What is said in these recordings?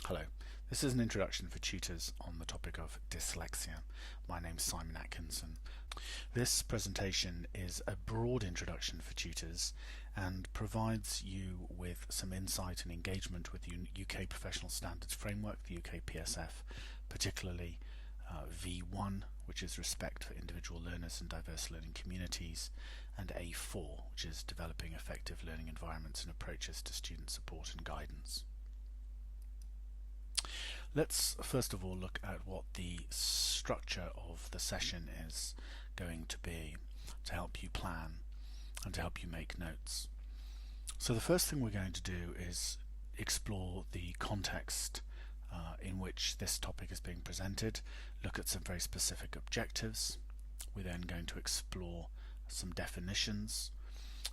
Hello, this is an introduction for tutors on the topic of dyslexia. My name's Simon Atkinson. This presentation is a broad introduction for tutors and provides you with some insight and engagement with the UK Professional Standards Framework, the UK PSF, particularly V1, which is respect for individual learners and diverse learning communities, and A4, which is developing effective learning environments and approaches to student support and guidance. Let's first of all look at what the structure of the session is going to be to help you plan and to help you make notes. So the first thing we're going to do is explore the context in which this topic is being presented, look at some very specific objectives. We're then going to explore some definitions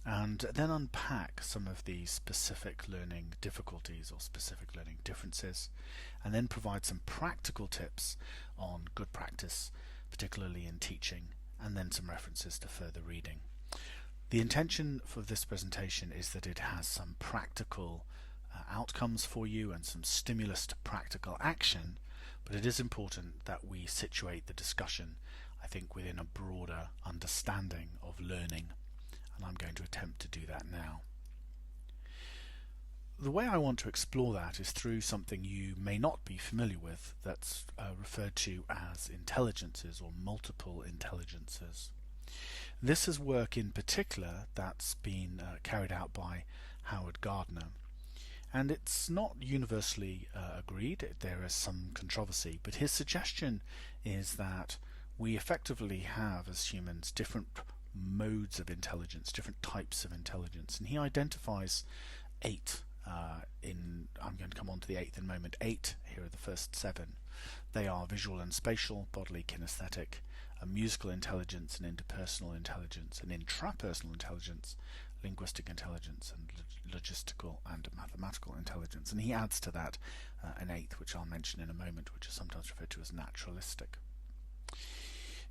and then unpack some of the specific learning difficulties or specific learning differences, and then provide some practical tips on good practice, particularly in teaching, and then some references to further reading. The intention for this presentation is that it has some practical outcomes for you and some stimulus to practical action, but it is important that we situate the discussion, I think, within a broader understanding of learning, and I'm going to attempt to do that now. The way I want to explore that is through something you may not be familiar with that's referred to as intelligences or multiple intelligences. This is work in particular that's been carried out by Howard Gardner, and it's not universally agreed. There is some controversy, but his suggestion is that we effectively have as humans different modes of intelligence, different types of intelligence, and he identifies 8 I'm going to come on to the 8th in a moment. 8, here are the first 7. They are visual and spatial, bodily, kinesthetic, a musical intelligence, an interpersonal intelligence, an intrapersonal intelligence, linguistic intelligence, and logistical and mathematical intelligence. And he adds to that an 8th, which I'll mention in a moment, which is sometimes referred to as naturalistic.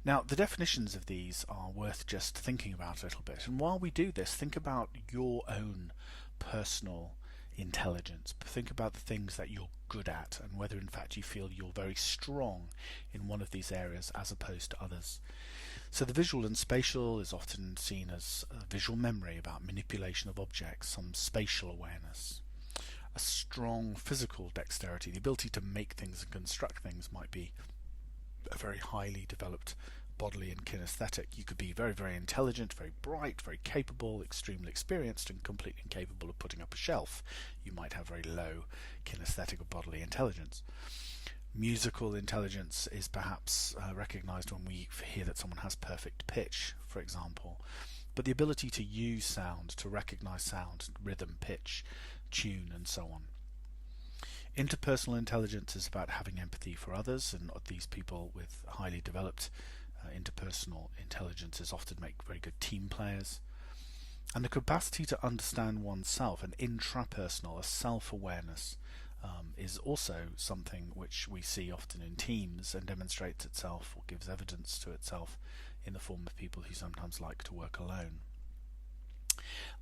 Now, the definitions of these are worth just thinking about a little bit. And while we do this, think about your own personal intelligence. Think about the things that you're good at and whether in fact you feel you're very strong in one of these areas as opposed to others. So the visual and spatial is often seen as visual memory, about manipulation of objects, some spatial awareness. A strong physical dexterity, the ability to make things and construct things, might be a very highly developed bodily and kinesthetic. You could be very, very intelligent, very bright, very capable, extremely experienced, and completely incapable of putting up a shelf. You might have very low kinesthetic or bodily intelligence. Musical intelligence is perhaps recognized when we hear that someone has perfect pitch, for example. But the ability to use sound, to recognize sound, rhythm, pitch, tune, and so on. Interpersonal intelligence is about having empathy for others, and these people with highly developed interpersonal intelligences often make very good team players. And the capacity to understand oneself, an intrapersonal, a self-awareness, is also something which we see often in teams and demonstrates itself or gives evidence to itself in the form of people who sometimes like to work alone.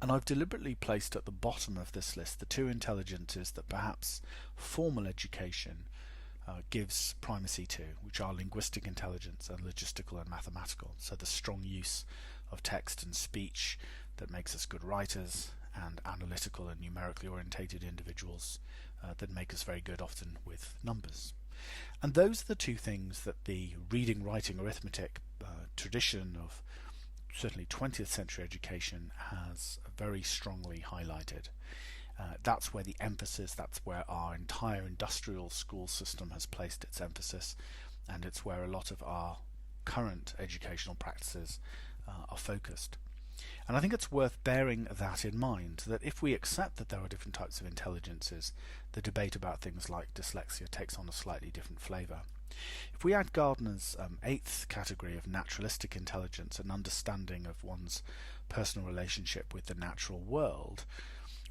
And I've deliberately placed at the bottom of this list the 2 intelligences that perhaps formal education gives primacy to, which are linguistic intelligence and logistical and mathematical. So the strong use of text and speech that makes us good writers, and analytical and numerically orientated individuals that make us very good often with numbers. And those are the 2 things that the reading, writing, arithmetic tradition of certainly 20th century education has very strongly highlighted. That's where the emphasis, that's where our entire industrial school system has placed its emphasis, and it's where a lot of our current educational practices are focused. And I think it's worth bearing that in mind, that if we accept that there are different types of intelligences, the debate about things like dyslexia takes on a slightly different flavour. If we add Gardner's 8th category of naturalistic intelligence, an understanding of one's personal relationship with the natural world,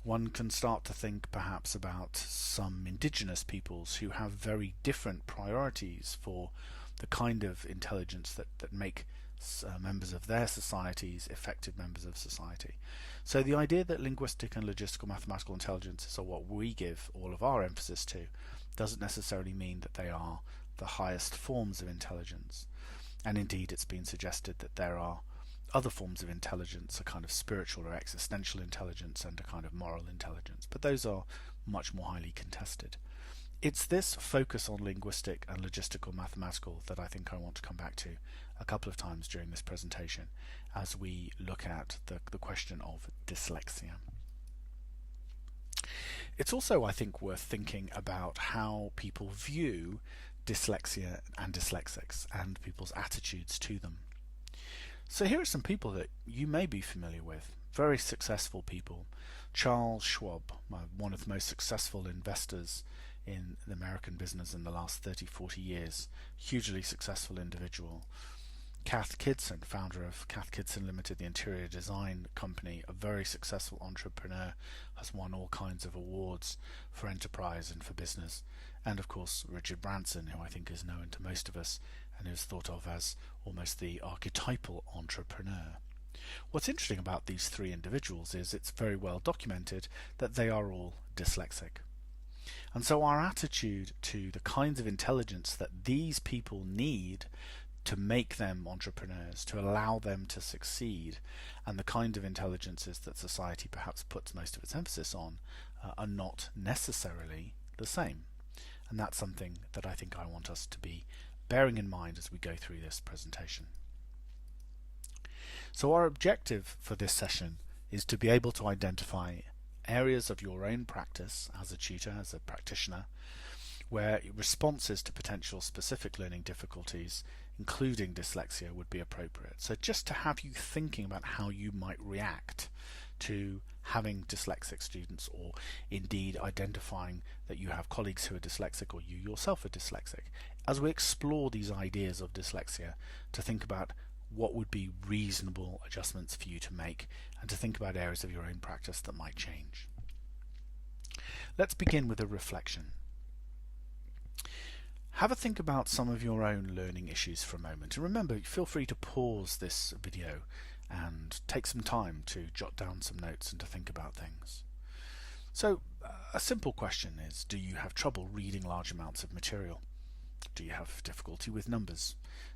one can start to think perhaps about some indigenous peoples who have very different priorities for the kind of intelligence that make members of their societies, effective members of society. So the idea that linguistic and logistical mathematical intelligences are what we give all of our emphasis to doesn't necessarily mean that they are the highest forms of intelligence. And indeed, it's been suggested that there are other forms of intelligence, a kind of spiritual or existential intelligence and a kind of moral intelligence, but those are much more highly contested. It's this focus on linguistic and logistical mathematical that I think I want to come back to a couple of times during this presentation as we look at the question of dyslexia. It's also, I think, worth thinking about how people view dyslexia and dyslexics and people's attitudes to them. So here are some people that you may be familiar with, very successful people. Charles Schwab, one of the most successful investors in the American business in the last 30-40 years, hugely successful individual. Cath Kidston, founder of Cath Kidston Limited, the interior design company, a very successful entrepreneur, has won all kinds of awards for enterprise and for business. And of course Richard Branson, who I think is known to most of us and who is thought of as almost the archetypal entrepreneur. What's interesting about these three individuals is it's very well documented that they are all dyslexic. And so our attitude to the kinds of intelligence that these people need to make them entrepreneurs, to allow them to succeed, and the kind of intelligences that society perhaps puts most of its emphasis on are not necessarily the same. And that's something that I think I want us to be bearing in mind as we go through this presentation. So our objective for this session is to be able to identify areas of your own practice as a tutor, as a practitioner, where responses to potential specific learning difficulties, including dyslexia, would be appropriate. So just to have you thinking about how you might react to having dyslexic students, or indeed identifying that you have colleagues who are dyslexic or you yourself are dyslexic, as we explore these ideas of dyslexia, to think about what would be reasonable adjustments for you to make and to think about areas of your own practice that might change. Let's begin with a reflection. Have a think about some of your own learning issues for a moment, and remember, feel free to pause this video and take some time to jot down some notes and to think about things. So a simple question is, do you have trouble reading large amounts of material? Do you have difficulty with numbers?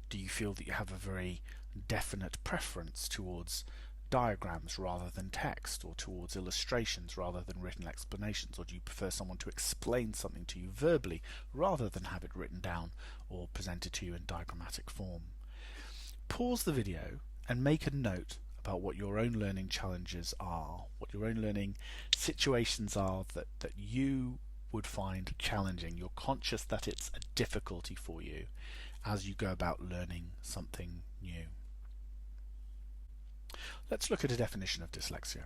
Do you feel that you have a very definite preference towards diagrams rather than text, or towards illustrations rather than written explanations? Or do you prefer someone to explain something to you verbally rather than have it written down or presented to you in diagrammatic form? Pause the video and make a note about what your own learning challenges are, what your own learning situations are that you would find challenging. You're conscious that it's a difficulty for you as you go about learning something new. Let's look at a definition of dyslexia.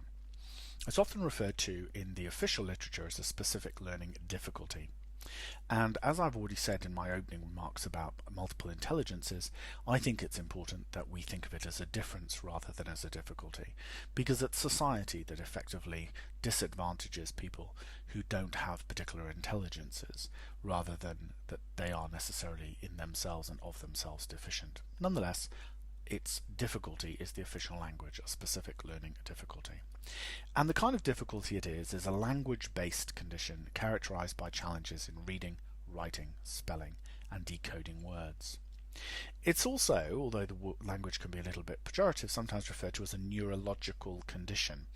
It's often referred to in the official literature as a specific learning difficulty. And as I've already said in my opening remarks about multiple intelligences, I think it's important that we think of it as a difference rather than as a difficulty, because it's society that effectively disadvantages people who don't have particular intelligences, rather than that they are necessarily in themselves and of themselves deficient. Nonetheless, its difficulty is the official language, a specific learning difficulty. And the kind of difficulty it is a language-based condition characterized by challenges in reading, writing, spelling, and decoding words. It's also, although the language can be a little bit pejorative, sometimes referred to as a neurological condition,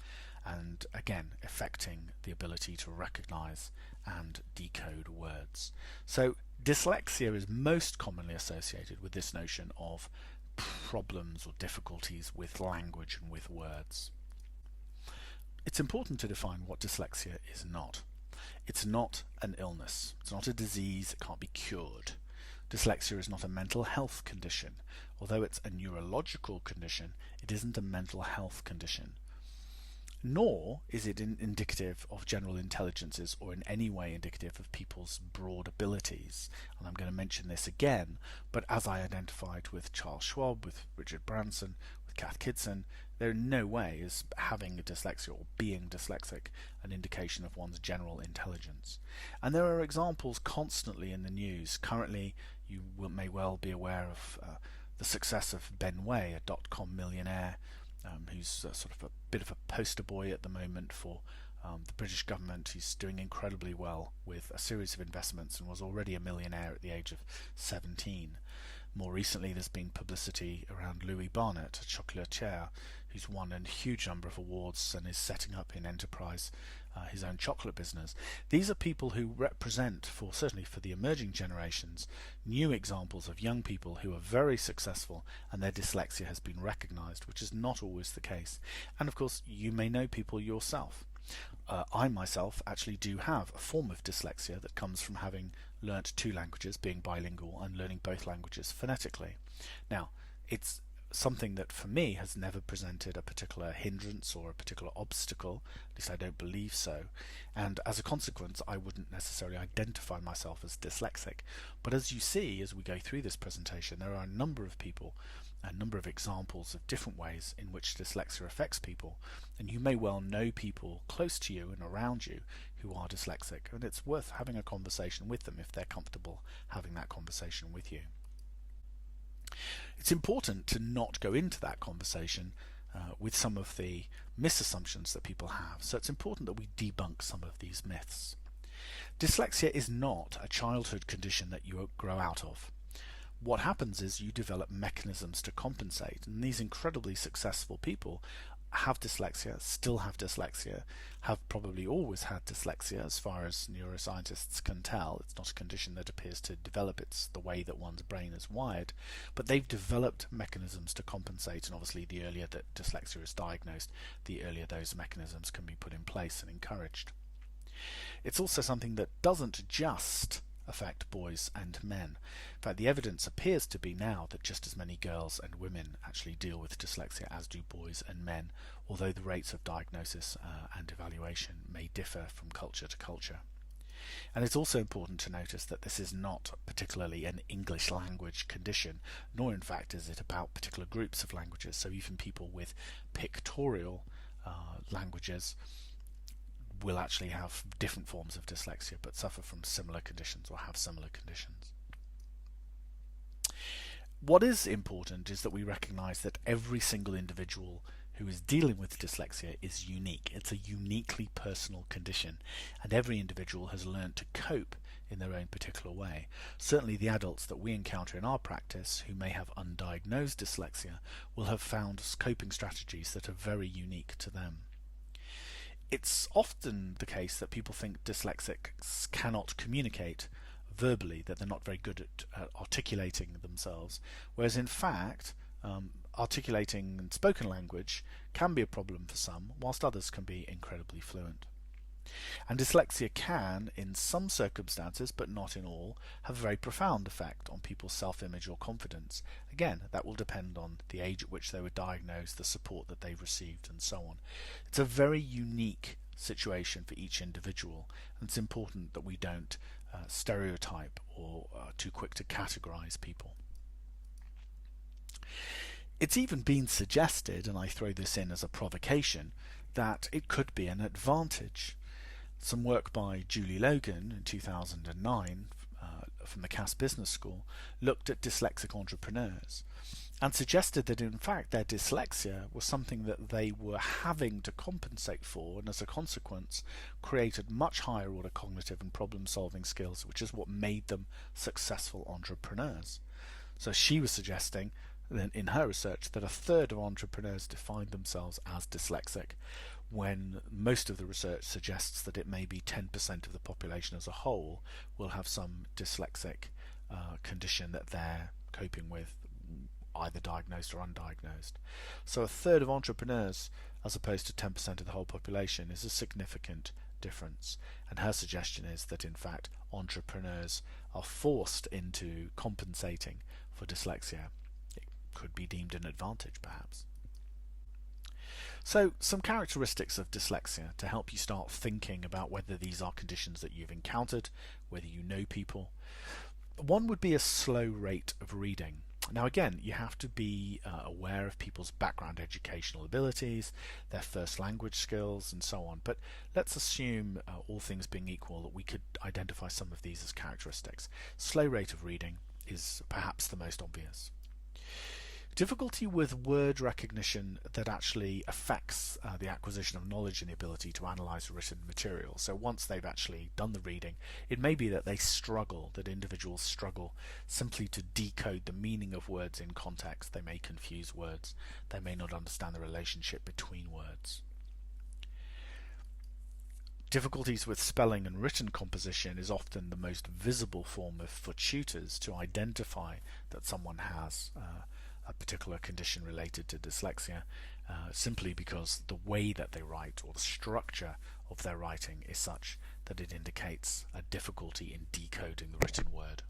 and again affecting the ability to recognize and decode words. So dyslexia is most commonly associated with this notion of problems or difficulties with language and with words. It's important to define what dyslexia is not. It's not an illness. It's not a disease. It can't be cured. Dyslexia is not a mental health condition. Although it's a neurological condition, it isn't a mental health condition. Nor is it indicative of general intelligences or in any way indicative of people's broad abilities. And I'm going to mention this again, but as I identified with Charles Schwab, with Richard Branson, with Cath Kidston, there in no way is having a dyslexia or being dyslexic an indication of one's general intelligence. And there are examples constantly in the news. Currently, you may well be aware of the success of Ben Way, a dot-com millionaire who's sort of a bit of a poster boy at the moment for the British government. He's doing incredibly well with a series of investments and was already a millionaire at the age of 17. More recently, there's been publicity around Louis Barnett, a chocolatier, who's won a huge number of awards and is setting up in enterprise his own chocolate business. These are people who represent, certainly for the emerging generations, new examples of young people who are very successful and their dyslexia has been recognised, which is not always the case. And of course, you may know people yourself. I myself actually do have a form of dyslexia that comes from having learnt 2 languages, being bilingual, and learning both languages phonetically. Now, it's something that for me has never presented a particular hindrance or a particular obstacle, at least I don't believe so, and as a consequence I wouldn't necessarily identify myself as dyslexic. But as you see as we go through this presentation, there are a number of people, a number of examples of different ways in which dyslexia affects people, and you may well know people close to you and around you who are dyslexic, and it's worth having a conversation with them if they're comfortable having that conversation with you. It's important to not go into that conversation with some of the misassumptions that people have, so it's important that we debunk some of these myths. Dyslexia is not a childhood condition that you grow out of. What happens is you develop mechanisms to compensate, and these incredibly successful people have dyslexia, still have dyslexia, have probably always had dyslexia as far as neuroscientists can tell. It's not a condition that appears to develop, it's the way that one's brain is wired, but they've developed mechanisms to compensate, and obviously the earlier that dyslexia is diagnosed, the earlier those mechanisms can be put in place and encouraged. It's also something that doesn't just affect boys and men. In fact, the evidence appears to be now that just as many girls and women actually deal with dyslexia as do boys and men, although the rates of diagnosis and evaluation may differ from culture to culture. And it's also important to notice that this is not particularly an English language condition, nor in fact is it about particular groups of languages. So even people with pictorial languages will actually have different forms of dyslexia but suffer from similar conditions or have similar conditions. What is important is that we recognize that every single individual who is dealing with dyslexia is unique. It's a uniquely personal condition, and every individual has learned to cope in their own particular way. Certainly the adults that we encounter in our practice who may have undiagnosed dyslexia will have found coping strategies that are very unique to them. It's often the case that people think dyslexics cannot communicate verbally, that they're not very good at articulating themselves, whereas in fact articulating spoken language can be a problem for some, whilst others can be incredibly fluent. And dyslexia can, in some circumstances, but not in all, have a very profound effect on people's self-image or confidence. Again, that will depend on the age at which they were diagnosed, the support that they've received, and so on. It's a very unique situation for each individual, and it's important that we don't stereotype or too quick to categorize people. It's even been suggested, and I throw this in as a provocation, that it could be an advantage. Some work by Julie Logan in 2009 from the Cass Business School looked at dyslexic entrepreneurs and suggested that in fact their dyslexia was something that they were having to compensate for, and as a consequence created much higher order cognitive and problem solving skills, which is what made them successful entrepreneurs. So she was suggesting in her research that a third of entrepreneurs define themselves as dyslexic, when most of the research suggests that it may be 10% of the population as a whole will have some dyslexic condition that they're coping with, either diagnosed or undiagnosed. So a third of entrepreneurs as opposed to 10% of the whole population is a significant difference, and her suggestion is that in fact entrepreneurs are forced into compensating for dyslexia. It could be deemed an advantage perhaps. So some characteristics of dyslexia to help you start thinking about whether these are conditions that you've encountered, whether you know people. One would be a slow rate of reading. Now again, you have to be aware of people's background educational abilities, their first language skills and so on, but let's assume all things being equal that we could identify some of these as characteristics. Slow rate of reading is perhaps the most obvious. Difficulty with word recognition that actually affects the acquisition of knowledge and the ability to analyse written material. So once they've actually done the reading, it may be that they struggle, that individuals struggle simply to decode the meaning of words in context. They may confuse words. They may not understand the relationship between words. Difficulties with spelling and written composition is often the most visible form for tutors to identify that someone has a particular condition related to dyslexia, simply because the way that they write or the structure of their writing is such that it indicates a difficulty in decoding the written word.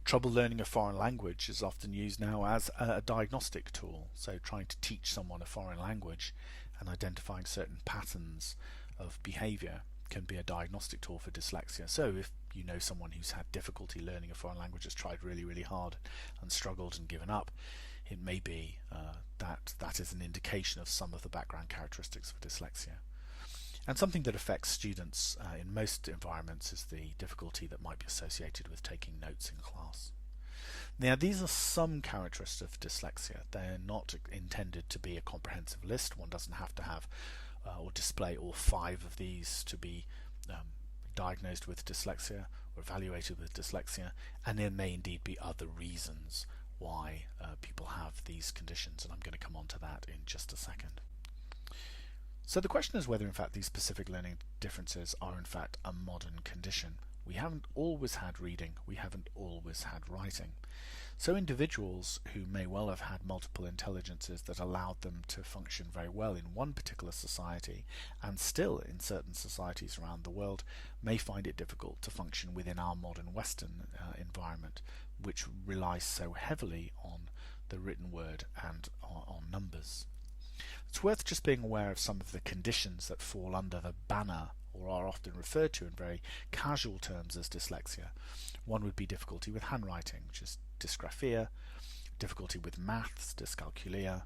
Trouble learning a foreign language is often used now as a diagnostic tool, so trying to teach someone a foreign language and identifying certain patterns of behaviour can be a diagnostic tool for dyslexia. So if you know someone who's had difficulty learning a foreign language, has tried really hard and struggled and given up, it may be that is an indication of some of the background characteristics of dyslexia. And something that affects students in most environments is the difficulty that might be associated with taking notes in class. Now, these are some characteristics of dyslexia. They're not intended to be a comprehensive list. One doesn't have to have or display all 5 of these to be diagnosed with dyslexia or evaluated with dyslexia, and there may indeed be other reasons why people have these conditions, and I'm going to come on to that in just a second. So the question is whether in fact these specific learning differences are in fact a modern condition. We haven't always had reading, we haven't always had writing. So individuals who may well have had multiple intelligences that allowed them to function very well in one particular society, and still in certain societies around the world, may find it difficult to function within our modern Western environment, which relies so heavily on the written word and on numbers. It's worth just being aware of some of the conditions that fall under the banner or are often referred to in very casual terms as dyslexia. One would be difficulty with handwriting, which is dysgraphia, difficulty with maths, dyscalculia,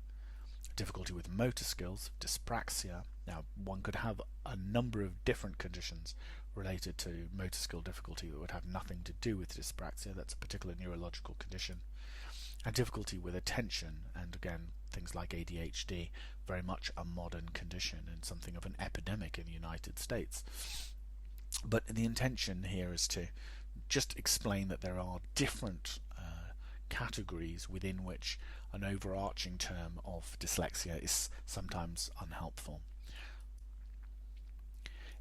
difficulty with motor skills, dyspraxia. Now, one could have a number of different conditions related to motor skill difficulty that would have nothing to do with dyspraxia. That's a particular neurological condition. And difficulty with attention, and again, things like ADHD, very much a modern condition and something of an epidemic in the United States. But the intention here is to just explain that there are different categories within which an overarching term of dyslexia is sometimes unhelpful.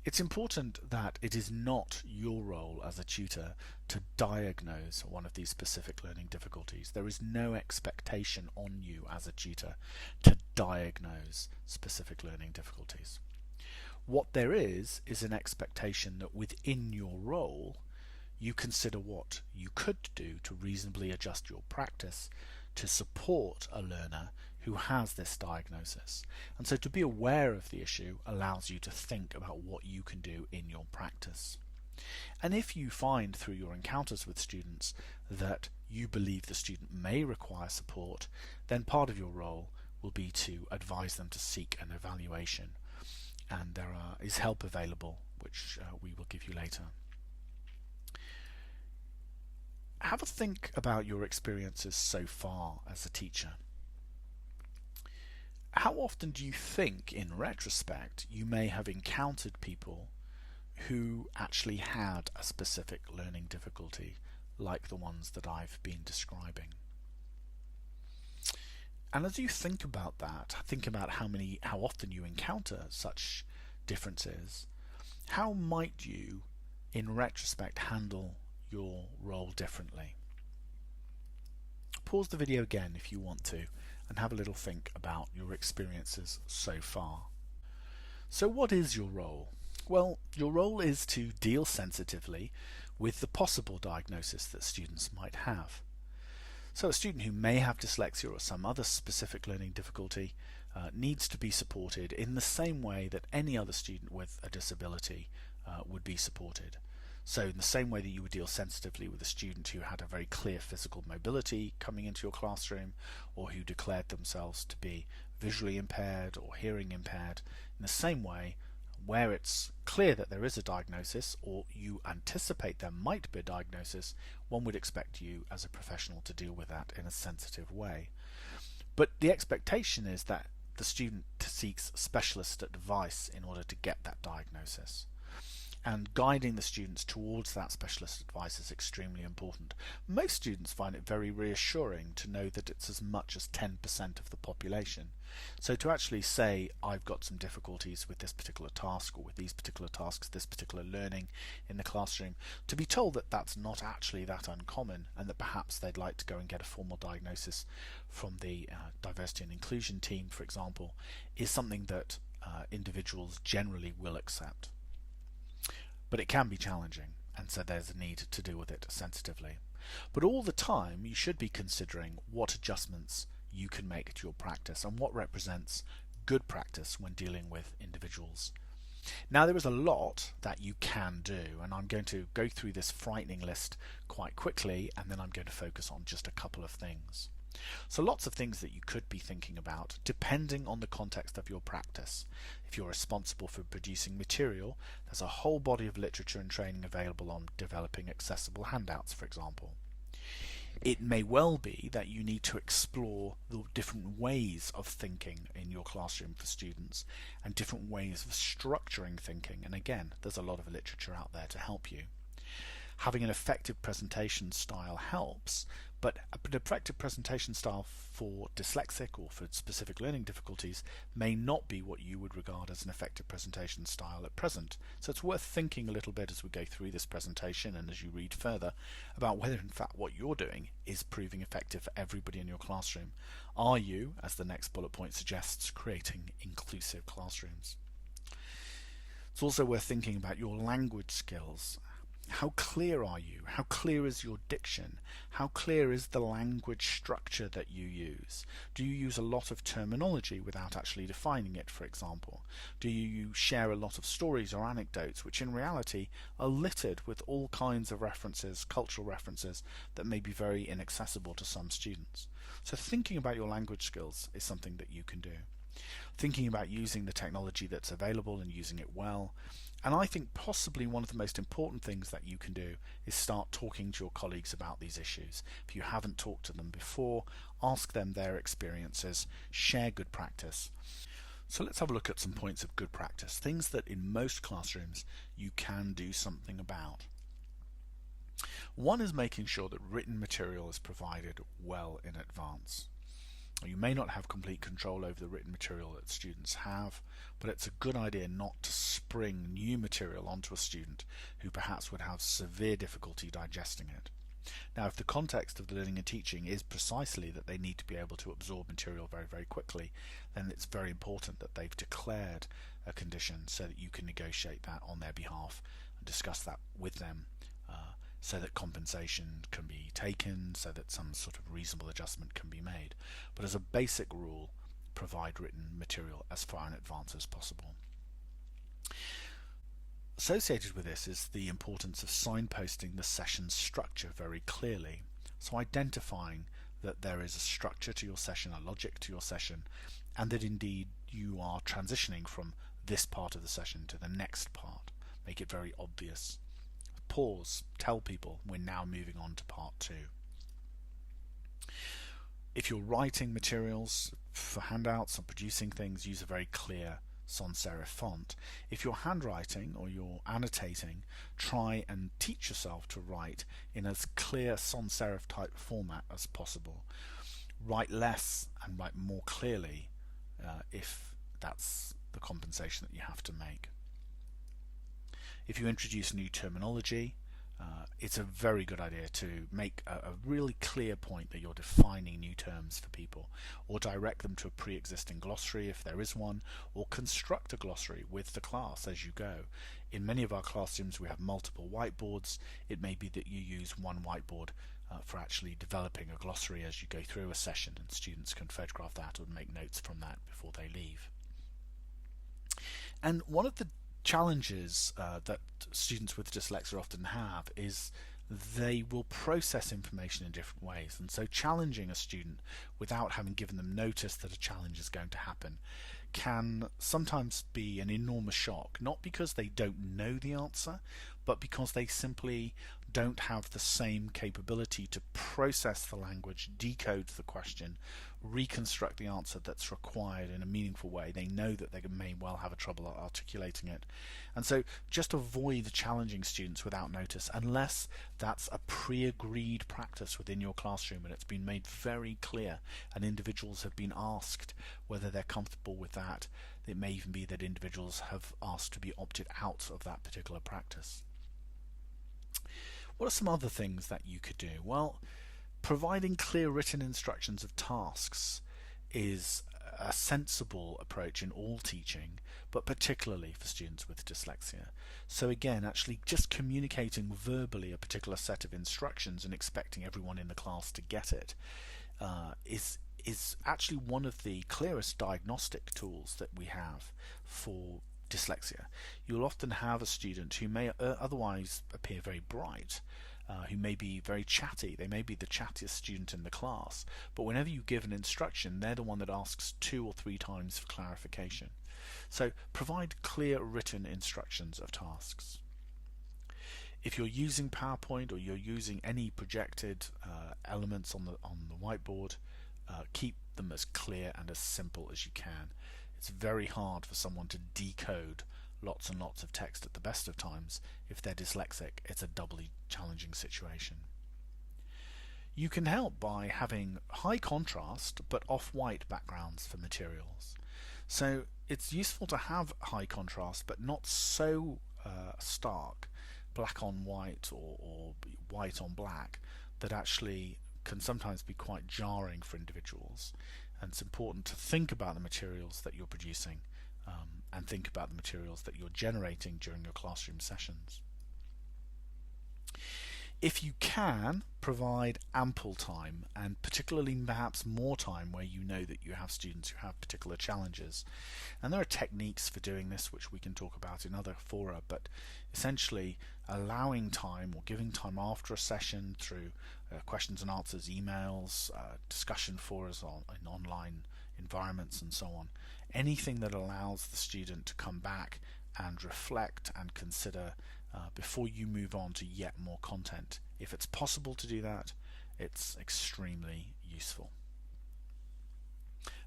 It's important that it is not your role as a tutor to diagnose one of these specific learning difficulties. There is no expectation on you as a tutor to diagnose specific learning difficulties. What there is an expectation that within your role you consider what you could do to reasonably adjust your practice to support a learner who has this diagnosis. And so to be aware of the issue allows you to think about what you can do in your practice. And if you find through your encounters with students that you believe the student may require support, then part of your role will be to advise them to seek an evaluation. And there is help available, which we will give you later. Have a think about your experiences so far as a teacher. How often do you think, in retrospect, you may have encountered people who actually had a specific learning difficulty like the ones that I've been describing? And as you think about that, think about how often you encounter such differences, how might you, in retrospect, handle your role differently? Pause the video again if you want to and have a little think about your experiences so far. So what is your role? Well, your role is to deal sensitively with the possible diagnosis that students might have. So a student who may have dyslexia or some other specific learning difficulty needs to be supported in the same way that any other student with a disability would be supported. So in the same way that you would deal sensitively with a student who had a very clear physical mobility coming into your classroom, or who declared themselves to be visually impaired or hearing impaired, in the same way where it's clear that there is a diagnosis, or you anticipate there might be a diagnosis, one would expect you as a professional to deal with that in a sensitive way. But the expectation is that the student seeks specialist advice in order to get that diagnosis. And guiding the students towards that specialist advice is extremely important. Most students find it very reassuring to know that it's as much as 10% of the population. So to actually say, I've got some difficulties with this particular task, or with these particular tasks, this particular learning in the classroom, to be told that that's not actually that uncommon, and that perhaps they'd like to go and get a formal diagnosis from the diversity and inclusion team, for example, is something that individuals generally will accept. But it can be challenging, and so there's a need to deal with it sensitively. But all the time you should be considering what adjustments you can make to your practice and what represents good practice when dealing with individuals. Now, there is a lot that you can do, and I'm going to go through this frightening list quite quickly, and then I'm going to focus on just a couple of things. So lots of things that you could be thinking about depending on the context of your practice. If you're responsible for producing material, there's a whole body of literature and training available on developing accessible handouts, for example. It may well be that you need to explore the different ways of thinking in your classroom for students and different ways of structuring thinking, and again, there's a lot of literature out there to help you. Having an effective presentation style helps, but an effective presentation style for dyslexic or for specific learning difficulties may not be what you would regard as an effective presentation style at present. So it's worth thinking a little bit as we go through this presentation and as you read further about whether in fact what you're doing is proving effective for everybody in your classroom. Are you, as the next bullet point suggests, creating inclusive classrooms? It's also worth thinking about your language skills. How clear are you? How clear is your diction? How clear is the language structure that you use? Do you use a lot of terminology without actually defining it, for example? Do you share a lot of stories or anecdotes which in reality are littered with all kinds of references, cultural references, that may be very inaccessible to some students? So thinking about your language skills is something that you can do. Thinking about using the technology that's available and using it well. And I think possibly one of the most important things that you can do is start talking to your colleagues about these issues. If you haven't talked to them before, ask them their experiences, share good practice. So let's have a look at some points of good practice, things that in most classrooms you can do something about. One is making sure that written material is provided well in advance. You may not have complete control over the written material that students have, but it's a good idea not to spring new material onto a student who perhaps would have severe difficulty digesting it. Now, if the context of the learning and teaching is precisely that they need to be able to absorb material very, very quickly, then it's very important that they've declared a condition so that you can negotiate that on their behalf and discuss that with them, so that compensation can be taken, so that some sort of reasonable adjustment can be made. But as a basic rule, provide written material as far in advance as possible. Associated with this is the importance of signposting the session structure very clearly. So identifying that there is a structure to your session, a logic to your session, and that indeed you are transitioning from this part of the session to the next part. Make it very obvious. Pause, tell people we're now moving on to part 2. If you're writing materials for handouts or producing things, use a very clear sans serif font. If you're handwriting or you're annotating, try and teach yourself to write in as clear sans serif type format as possible. Write less and write more clearly if that's the compensation that you have to make. If you introduce new terminology, it's a very good idea to make a really clear point that you're defining new terms for people, or direct them to a pre-existing glossary if there is one, or construct a glossary with the class as you go. In many of our classrooms we have multiple whiteboards. It may be that you use one whiteboard for actually developing a glossary as you go through a session, and students can photograph that or make notes from that before they leave. And one of the challenges that students with dyslexia often have is they will process information in different ways, and so challenging a student without having given them notice that a challenge is going to happen can sometimes be an enormous shock, not because they don't know the answer, but because they simply don't have the same capability to process the language, decode the question, reconstruct the answer that's required in a meaningful way. They know that they may well have a trouble articulating it. And so just avoid challenging students without notice unless that's a pre-agreed practice within your classroom and it's been made very clear and individuals have been asked whether they're comfortable with that. It may even be that individuals have asked to be opted out of that particular practice. What are some other things that you could do? Well, providing clear written instructions of tasks is a sensible approach in all teaching, but particularly for students with dyslexia. So again, actually just communicating verbally a particular set of instructions and expecting everyone in the class to get it is actually one of the clearest diagnostic tools that we have for dyslexia. You'll often have a student who may otherwise appear very bright, who may be very chatty. They may be the chattiest student in the class, but whenever you give an instruction, they're the one that asks 2 or 3 times for clarification. So provide clear written instructions of tasks. If you're using PowerPoint or you're using any projected elements on the whiteboard, keep them as clear and as simple as you can. It's very hard for someone to decode lots and lots of text at the best of times. If they're dyslexic, it's a doubly challenging situation. You can help by having high contrast but off-white backgrounds for materials. So it's useful to have high contrast but not so stark, black on white or white on black, that actually can sometimes be quite jarring for individuals. And it's important to think about the materials that you're producing and think about the materials that you're generating during your classroom sessions. If you can, provide ample time, and particularly perhaps more time where you know that you have students who have particular challenges. And there are techniques for doing this which we can talk about in other fora, but essentially allowing time or giving time after a session through questions and answers, emails, discussion forums in online environments and so on. Anything that allows the student to come back and reflect and consider before you move on to yet more content. If it's possible to do that, it's extremely useful.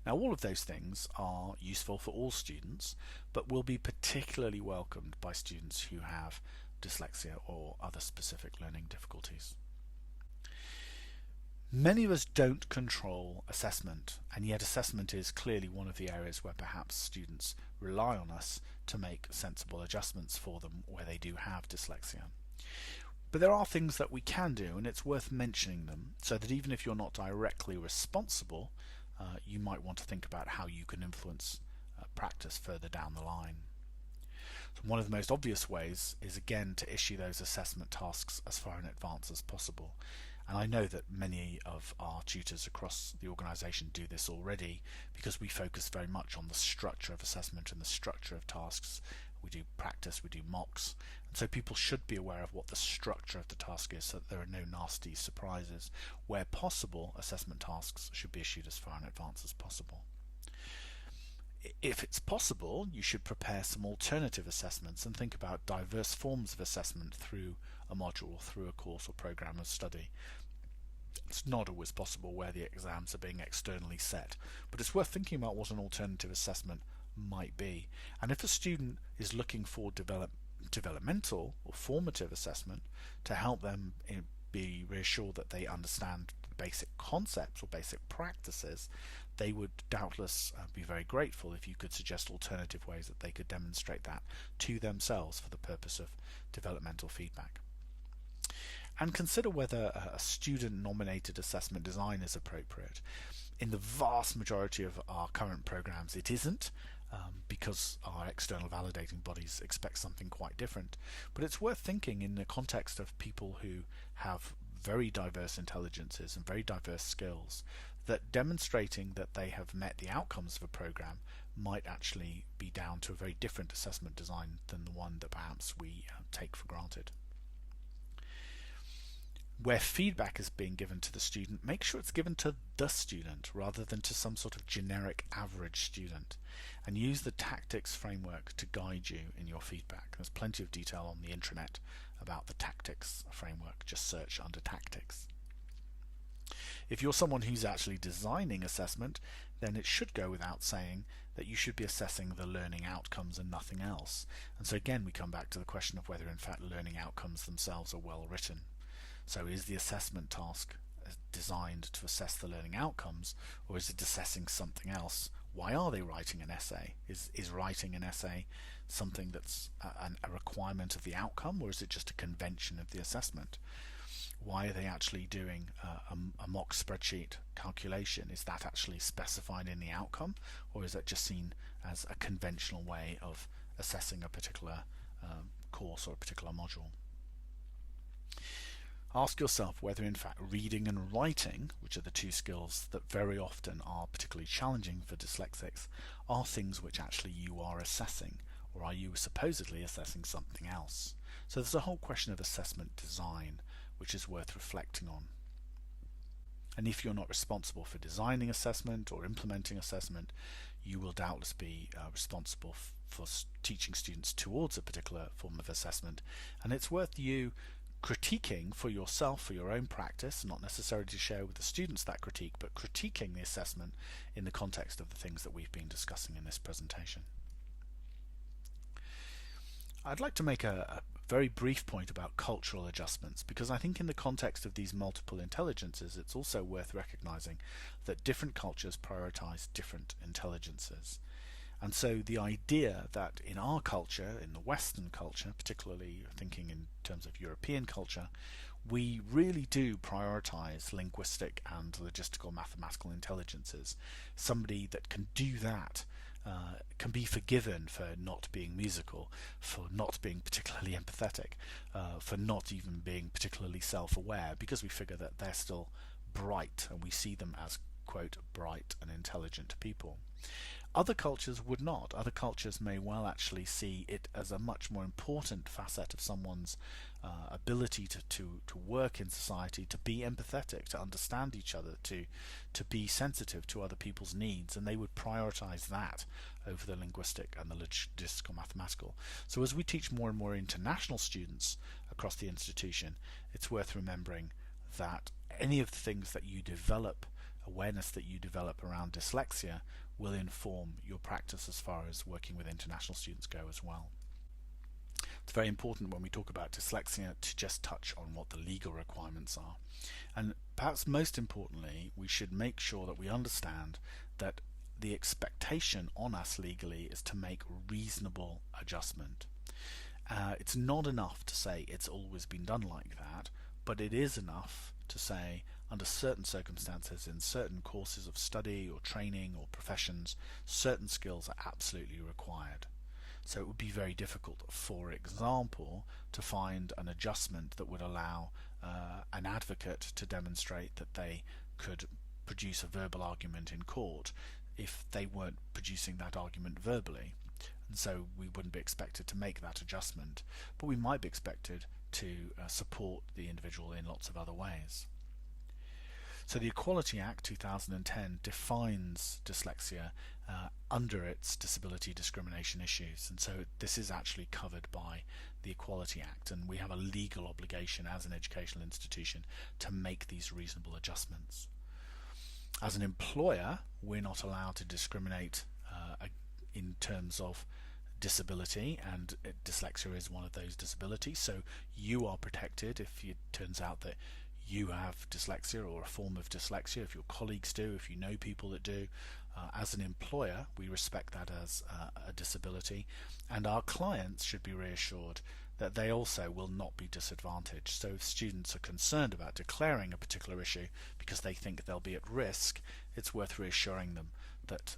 Now, all of those things are useful for all students, but will be particularly welcomed by students who have dyslexia or other specific learning difficulties. Many of us don't control assessment, and yet assessment is clearly one of the areas where perhaps students rely on us to make sensible adjustments for them where they do have dyslexia. But there are things that we can do, and it's worth mentioning them, so that even if you're not directly responsible, you might want to think about how you can influence practice further down the line. So one of the most obvious ways is again to issue those assessment tasks as far in advance as possible. And I know that many of our tutors across the organisation do this already because we focus very much on the structure of assessment and the structure of tasks. We do practice, we do mocks, and so people should be aware of what the structure of the task is so that there are no nasty surprises. Where possible, assessment tasks should be issued as far in advance as possible. If it's possible, you should prepare some alternative assessments and think about diverse forms of assessment through a module or through a course or program of study. It's not always possible where the exams are being externally set, but it's worth thinking about what an alternative assessment might be. And if a student is looking for developmental or formative assessment to help them be reassured that they understand the basic concepts or basic practices, they would doubtless be very grateful if you could suggest alternative ways that they could demonstrate that to themselves for the purpose of developmental feedback. And consider whether a student-nominated assessment design is appropriate. In the vast majority of our current programs it isn't, because our external validating bodies expect something quite different. But it's worth thinking in the context of people who have very diverse intelligences and very diverse skills, that demonstrating that they have met the outcomes of a program might actually be down to a very different assessment design than the one that perhaps we take for granted. Where feedback is being given to the student, make sure it's given to the student rather than to some sort of generic average student, and use the tactics framework to guide you in your feedback. There's plenty of detail on the intranet about the tactics framework. Just search under tactics. If you're someone who's actually designing assessment, then it should go without saying that you should be assessing the learning outcomes and nothing else. And so again, we come back to the question of whether in fact learning outcomes themselves are well written. So is the assessment task designed to assess the learning outcomes, or is it assessing something else? Why are they writing an essay? Is writing an essay something that's a requirement of the outcome, or is it just a convention of the assessment? Why are they actually doing a mock spreadsheet calculation? Is that actually specified in the outcome, or is that just seen as a conventional way of assessing a particular course or a particular module? Ask yourself whether in fact reading and writing, which are the two skills that very often are particularly challenging for dyslexics, are things which actually you are assessing, or are you supposedly assessing something else? So there's a whole question of assessment design which is worth reflecting on. And if you're not responsible for designing assessment or implementing assessment, you will doubtless be responsible for teaching students towards a particular form of assessment, and it's worth you critiquing for yourself, for your own practice, not necessarily to share with the students that critique, but critiquing the assessment in the context of the things that we've been discussing in this presentation. I'd like to make a very brief point about cultural adjustments, because I think in the context of these multiple intelligences, it's also worth recognizing that different cultures prioritize different intelligences. And so the idea that in our culture, in the Western culture, particularly thinking in terms of European culture, we really do prioritize linguistic and logistical mathematical intelligences. Somebody that can do that can be forgiven for not being musical, for not being particularly empathetic, for not even being particularly self-aware, because we figure that they're still bright and we see them as, quote, bright and intelligent people. Other cultures would not. Other cultures may well actually see it as a much more important facet of someone's ability to work in society, to be empathetic, to understand each other, to be sensitive to other people's needs, and they would prioritize that over the linguistic and the logistical mathematical. So as we teach more and more international students across the institution, it's worth remembering that any of the things that you develop, awareness that you develop around dyslexia, will inform your practice as far as working with international students go as well. It's very important when we talk about dyslexia to just touch on what the legal requirements are. And perhaps most importantly, we should make sure that we understand that the expectation on us legally is to make reasonable adjustment. It's not enough to say it's always been done like that, but it is enough to say under certain circumstances, in certain courses of study or training or professions, certain skills are absolutely required. So it would be very difficult, for example, to find an adjustment that would allow an advocate to demonstrate that they could produce a verbal argument in court if they weren't producing that argument verbally. And so we wouldn't be expected to make that adjustment, but we might be expected to support the individual in lots of other ways. So the Equality Act 2010 defines dyslexia under its disability discrimination issues, and so this is actually covered by the Equality Act, and we have a legal obligation as an educational institution to make these reasonable adjustments. As an employer, we're not allowed to discriminate in terms of disability, and dyslexia is one of those disabilities, so you are protected if it turns out that you have dyslexia or a form of dyslexia, if your colleagues do, if you know people that do. As an employer, we respect that as a disability, and our clients should be reassured that they also will not be disadvantaged. So if students are concerned about declaring a particular issue because they think they'll be at risk, it's worth reassuring them that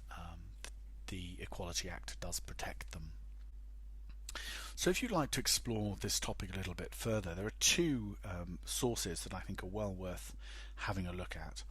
the Equality Act does protect them. So if you'd like to explore this topic a little bit further, there are two sources that I think are well worth having a look at.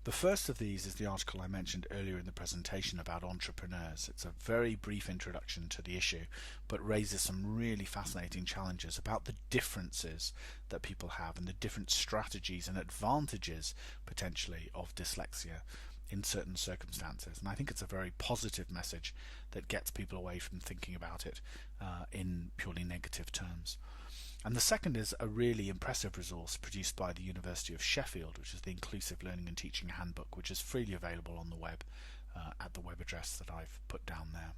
The The first of these is the article I mentioned earlier in the presentation about entrepreneurs. It's a very brief introduction to the issue, but raises some really fascinating challenges about the differences that people have and the different strategies and advantages, potentially, of dyslexia in certain circumstances. And I think it's a very positive message that gets people away from thinking about it in purely negative terms. And the second is a really impressive resource produced by the University of Sheffield, which is the Inclusive Learning and Teaching Handbook, which is freely available on the web at the web address that I've put down there.